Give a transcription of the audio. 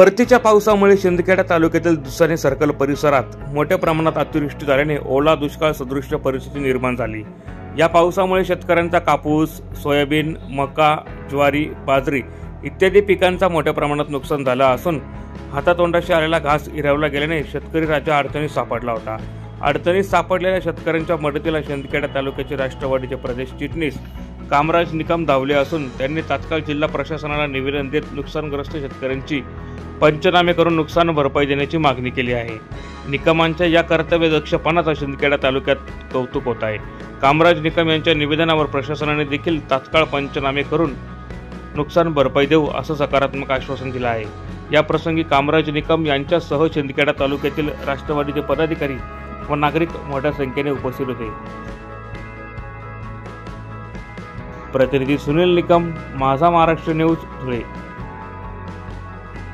परतीच्या पावसामुळे शिंदखेडा तालुक्यातील दुसाने सर्कल परिसरात मोठ्या प्रमाणात अतिवृष्टी झाल्याने ओला दुष्काळ सदृश परिस्थिती निर्माण झाली। या पावसामुळे शेतकऱ्यांचा कापूस, सोयाबीन, मका, ज्वारी, बाजरी इत्यादी पिकांचा मोठ्या प्रमाणात नुकसान झालं असून हातातोंडाशी आलेला घास हिरावला गेल्याने शेतकरी राजा अडचणीत सापडला होता। अडचणीत सापडलेल्या शेतकऱ्यांच्या मदतीला शिंदखेडा तालुक्याचे राष्ट्रवादीचे प्रदेश चिटणीस कामराज निकम धावले असून त्यांनी तात्काळ जिल्हा प्रशासनाला निवेदन देत नुकसानग्रस्त शेतकऱ्यांची पंचनामे करून नुकसान भरपाई देण्याची मागणी केली आहे। निकमांच्या या कर्तव्यदक्षपणाचा शिंदखेडा तालुक्यात कौतुक होत आहे। कामराज निकम यांच्या निवेदनावर प्रशासनाने देखील तात्काळ पंचनामे करून नुकसान भरपाई देऊ असं सकारात्मक आश्वासन दिलं आहे। या प्रसंगी कामराज निकम यांच्यासह शिंदखेडा तालुक्यातील राष्ट्रवादीचे पदाधिकारी व नागरिक मोठ्या संख्येने उपस्थित होते। प्रतिनिधी सुनील निकम, माझा महाराष्ट्र न्यूज, धुळे।